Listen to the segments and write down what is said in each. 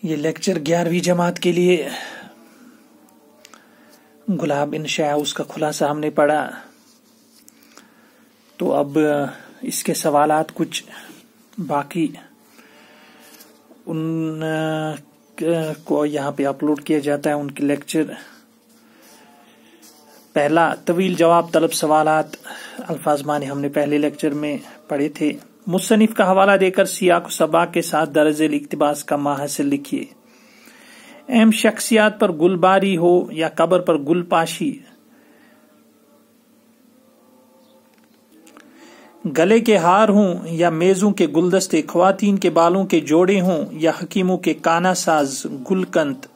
یہ لیکچر 11ویں جماعت کے لیے گلاب انشاء اس کا خلاصہ ہم نے پڑھا. تو اب اس کے سوالات کچھ باقی ان کو یہاں پہ اپلوڈ کیا جاتا ہے ان کے لیکچر. پہلا طویل جواب طلب سوالات الفاظ معنی ہم نے پہلے لیکچر میں پڑھے تھے. مصنف کا حوالہ دے کر سیاق و سباق کے ساتھ درج ذیل اقتباس کا ماحصل لکھیے. اہم شخصیات پر گل باری ہو یا قبر پر گل پاشی، گلے کے ہار ہوں یا میزوں کے گلدستے، خواتین کے بالوں کے جوڑے ہوں یا حکیموں کے کانا ساز گلکند،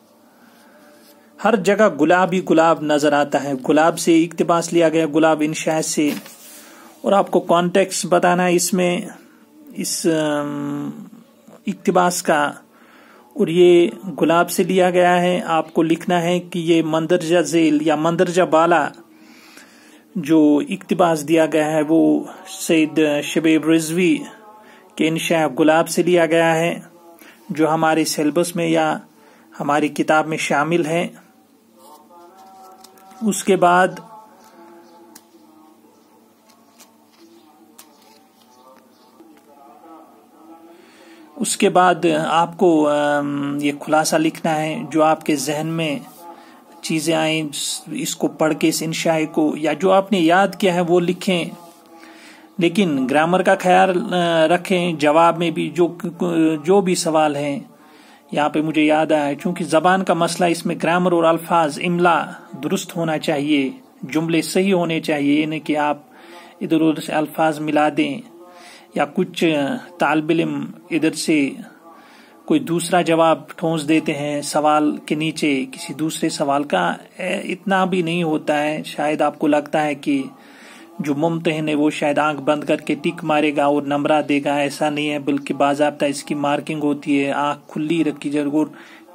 ہر جگہ گلاب ہی گلاب نظر آتا ہے. گلاب سے اقتباس لیا گیا، گلاب انشاء سے، اور آپ کو کانٹیکس بتانا ہے اس میں اس اقتباس کا، اور یہ گلاب سے لیا گیا ہے. آپ کو لکھنا ہے کہ یہ مندرجہ ذیل یا مندرجہ بالا جو اقتباس دیا گیا ہے وہ سید شبیب رضوی کے انشاء گلاب سے لیا گیا ہے، جو ہمارے سیلبس میں یا ہماری کتاب میں شامل ہے. اس کے بعد آپ کو یہ خلاصہ لکھنا ہے جو آپ کے ذہن میں چیزیں آئیں، اس کو پڑھ کے اس انشاء کو یا جو آپ نے یاد کیا ہے وہ لکھیں، لیکن گرامر کا خیال رکھیں. جواب میں بھی جو بھی سوال ہیں یہاں پہ مجھے یاد آیا، چونکہ زبان کا مسئلہ اس میں گرامر اور الفاظ املا درست ہونا چاہیے، جملے صحیح ہونے چاہیے، یعنی کہ آپ ادھر ادھر سے الفاظ ملا دیں یا کچھ طالب علم ادھر سے کوئی دوسرا جواب ٹھونس دیتے ہیں سوال کے نیچے کسی دوسرے سوال کا. اتنا بھی نہیں ہوتا ہے. شاید آپ کو لگتا ہے کہ جو ممتحن ہے وہ شاید آنکھ بند کر کے ٹک مارے گا اور نمبرات دے گا. ایسا نہیں ہے، بلکہ باضابطہ اس کی مارکنگ ہوتی ہے، آنکھ کھلی رکھی جائے، اور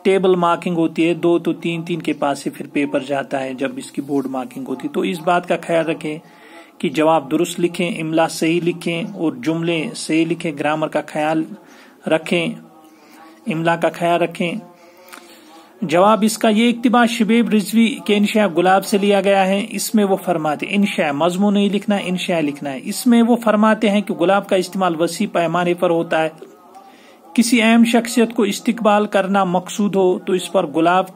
ٹیبل مارکنگ ہوتی ہے. 2 تو 3 کے پاس سے پھر پیپر جاتا ہے جب اس کی بورڈ مارکنگ ہوتی ہے. تو اس بات کا خیال رکھیں کہ جواب درست لکھیں، املا صحیح لکھیں اور جملے صحیح لکھیں. گرامر کا خیال رکھیں، املا کا خیال رکھیں. جواب اس کا یہ اقتباس شبیب رضوی کے انشاء گلاب سے لیا گیا ہے. اس میں وہ فرماتے انشاء مضمون نہیں لکھنا، انشاء لکھنا ہے. اس میں وہ فرماتے ہیں کہ گلاب کا استعمال وسیع پیمانے پر ہوتا ہے. کسی اہم شخصیت کو استقبال کرنا مقصود ہو تو اس پر گلاب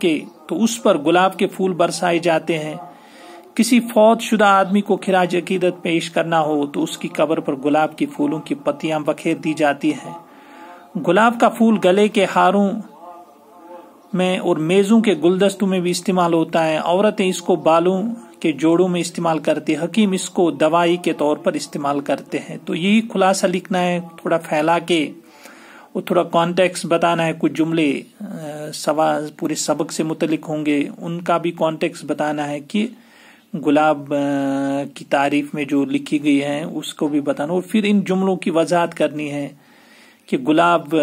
کے پھول برسائے جاتے ہیں. کسی فوت شدہ آدمی کو خراج عقیدت پیش کرنا ہو تو اس کی قبر پر گلاب کے پھولوں کی پتیاں بکھیر دی جاتی ہیں. گلاب کا پھول گلے کے ہاروں میں اور میزوں کے گلدستوں میں بھی استعمال ہوتا ہے. عورتیں اس کو بالوں کے جوڑوں میں استعمال کرتے ہیں، حکیم اس کو دوائی کے طور پر استعمال کرتے ہیں. تو یہی خلاصہ لکھنا ہے، تھوڑا پھیلا کے اور تھوڑا کانٹیکس بتانا ہے. کچھ جملے پورے سبق سے متعلق ہوں گے، ان کا بھی کانٹیکس بتانا ہے کہ گلاب کی تعریف میں جو لکھی گئی ہے اس کو بھی بتانا، اور پھر ان جملوں کی وضاحت کرنی ہے کہ گلاب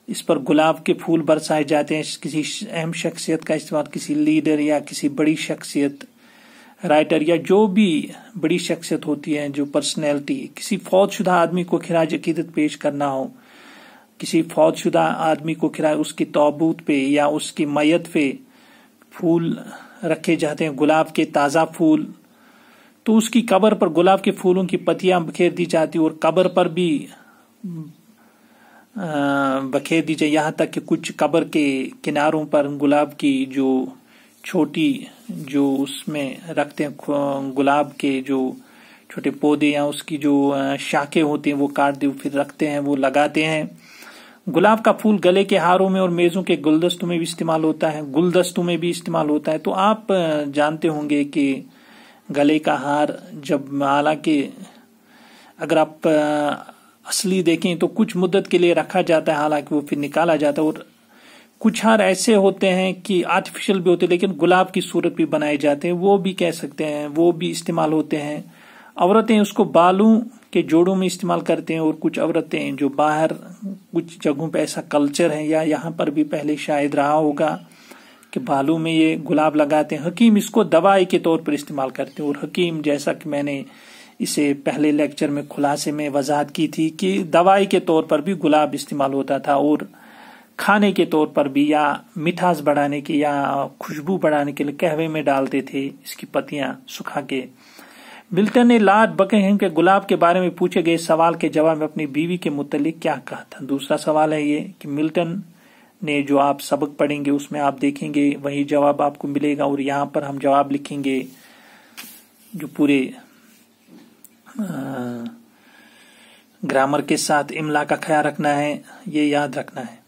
اس پر گلاب کے پھول برسائے جاتے ہیں. کسی اہم شخصیت کا استعمال، کسی لیڈر یا کسی بڑی شخصیت، رائٹر یا جو بھی بڑی شخصیت ہوتی ہے جو پرسنالٹی، کسی فوت شدہ آدمی کو خراج عقیدت پیش کرنا ہو، کسی فوت شدہ آدمی کو اس کی تابوت پہ یا اس کی میت پہ پھول رکھے جاتے ہیں، گلاب کے تازہ پھول، تو اس کی قبر پر گلاب کے پھولوں کی پتیاں بکھیر دی جاتی اور قبر پر بھی بکھیر دی جائے، یہاں تک کہ کچھ قبر کے کناروں پر گلاب کی جو چھوٹی جو اس میں رکھتے ہیں گلاب کے جو چھوٹے پودے یا اس کی جو شاخیں ہوتی ہیں وہ کاٹ دے پھر رکھتے ہیں، وہ لگاتے ہیں. گلاب کا پھول گلے کے ہاروں میں اور میزوں کے گلدستوں میں بھی استعمال ہوتا ہے. تو آپ جانتے ہوں گے کہ گلے کا ہار جب حالانکہ اگر آپ اصلی دیکھیں تو کچھ مدت کے لیے رکھا جاتا ہے، حالانکہ وہ پھر نکالا جاتا ہے. اور کچھ ہار ایسے ہوتے ہیں کہ آرٹیفیشل بھی ہوتے ہیں لیکن گلاب کی صورت بھی بنائے جاتے ہیں، وہ بھی کہہ سکتے ہیں، وہ بھی استعمال ہوتے ہیں. عورتیں اس کو بالوں کے جوڑوں میں استعمال کرتے ہیں، اور کچھ عورتیں جو باہر کچھ جگہوں پہ ایسا کلچر ہے یا یہاں پر بھی پہلے شاید رہا ہوگا کہ بالوں میں یہ گلاب لگاتے ہیں. حکیم اس کو دوائی کے طور پر استعمال کرتے ہیں، اور حکیم جیسا کہ میں نے اسے پہلے لیکچر میں خلاصے میں وضاحت کی تھی کہ دوائی کے طور پر بھی گلاب استعمال ہوتا تھا. اور کھانے کے طور پر بھی یا مٹھاس بڑھانے کی یا خوشبو بڑھانے کے لیے قہوے میں ڈالتے تھے اس کی پتیاں سکھا کے۔ ملٹن نے لارڈ بکنگھم کے گلاب کے بارے میں پوچھے گئے سوال کے جواب میں اپنی بیوی کے متعلق کیا کہا تھا؟ دوسرا سوال ہے یہ کہ ملٹن نے جو آپ سبق پڑھیں گے اس میں آپ دیکھیں گے وہی جواب آپ کو ملے گا، اور یہاں پر ہم جواب لکھیں گے جو پورے گرامر کے ساتھ املا کا خیال رکھنا ہے، یہ یاد رکھنا ہے۔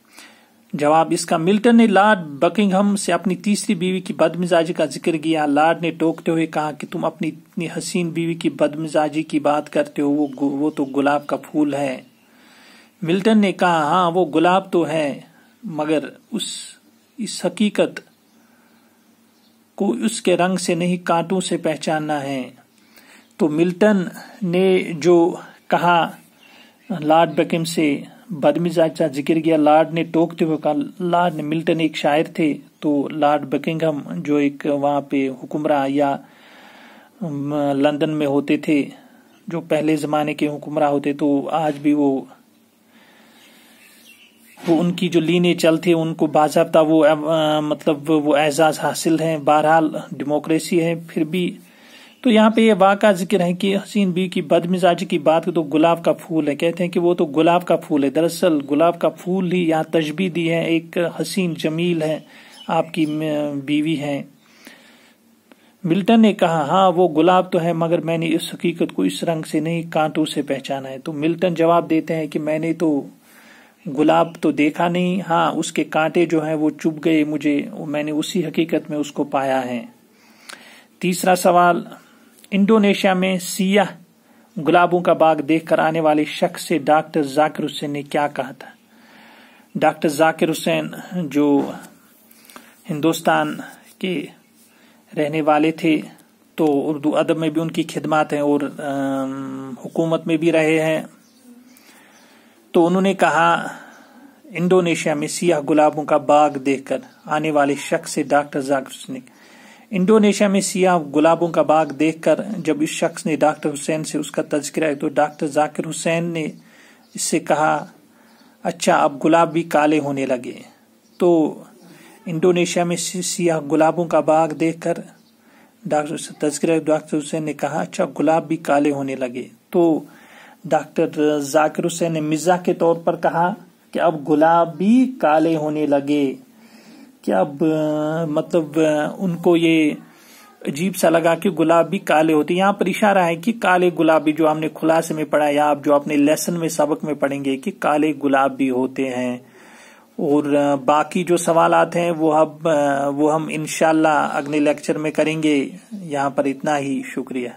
جواب اس کا، ملٹن نے لارڈ بکنگھم سے اپنی تیسری بیوی کی بدمزاجی کا ذکر کیا۔ لارڈ نے ٹوکتے ہوئے کہا کہ تم اپنی اتنی حسین بیوی کی بدمزاجی کی بات کرتے ہو، وہ تو گلاب کا پھول ہے۔ ملٹن نے کہا ہاں وہ گلاب تو ہے، مگر اس حقیقت کو اس کے رنگ سے نہیں کانٹوں سے پہچاننا ہے۔ تو ملٹن نے جو کہا لارڈ بکنگھم سے بدمزاج کا ذکر کیا، لارڈ نے ٹوکتے ہوئے کہا، ملٹن ایک شاعر تھے، تو لارڈ بکنگھم جو ایک وہاں پہ حکمراں یا لندن میں ہوتے تھے، جو پہلے زمانے کے حکمراں ہوتے، تو آج بھی وہ ان کی جو لینیں چلتی ان کو باضابطہ وہ اعزاز حاصل ہیں، بہرحال ڈیموکریسی ہے پھر بھی۔ تو یہاں پہ یہ واقعہ ذکر ہے کہ حسین بیوی کی بدمزاجی کی بات تو گلاب کا پھول ہے، کہتے ہیں کہ وہ تو گلاب کا پھول ہے، دراصل گلاب کا پھول ہی یہاں تشبیہ دی ہے، ایک حسین جمیل ہے آپ کی بیوی ہے۔ ملٹن نے کہا ہاں وہ گلاب تو ہے، مگر میں نے اس حقیقت کو اس رنگ سے نہیں کانٹوں سے پہچانا ہے۔ تو ملٹن جواب دیتے ہیں کہ میں نے تو گلاب تو دیکھا نہیں، ہاں اس کے کانٹے جو ہیں وہ چبھ گئے مجھے، میں نے اسی حقیقت میں اس کو پایا ہے۔ تیسرا سوال، انڈونیشیا میں سیاہ گلابوں کا باغ دیکھ کر آنے والے شخص سے ڈاکٹر ذاکر حسین نے کیا کہا تھا؟ ڈاکٹر ذاکر حسین جو ہندوستان کے رہنے والے تھے، تو اردو ادب میں بھی ان کی خدمات ہیں اور حکومت میں بھی رہے ہیں۔ تو انہوں نے کہا انڈونیشیا میں سیاہ گلابوں کا باغ دیکھ کر آنے والے شخص سے ڈاکٹر ذاکر حسین نے، انڈونیشیا میں سیاہ گلابوں کا باغ دیکھ کر جب اس شخص نے ڈاکٹر حسین سے اس کا تذکرہ ہے، تو ڈاکٹر ذاکر حسین نے اس سے کہا اچھا اب گلاب بھی کالے ہونے لگے۔ تو انڈونیشیا میں سیاہ گلابوں کا باغ دیکھ کر ڈاکٹر حسین نے کہا اچھا گلاب بھی کالے ہونے لگے۔ تو ڈاکٹر ذاکر حسین نے مزاح کے طور پر کہا کہ اب گلاب بھی کالے ہونے لگے، کہ اب ان کو یہ عجیب سا لگا کہ گلاب بھی کالے ہوتے۔ یہاں پر اشارہ ہے کہ کالے گلاب بھی، جو ہم نے خلاصے میں پڑھا یا آپ جو اپنے لیسن میں سبق میں پڑھیں گے کہ کالے گلاب بھی ہوتے ہیں۔ اور باقی جو سوالات ہیں وہ ہم انشاءاللہ اگلے لیکچر میں کریں گے۔ یہاں پر اتنا ہی، شکریہ۔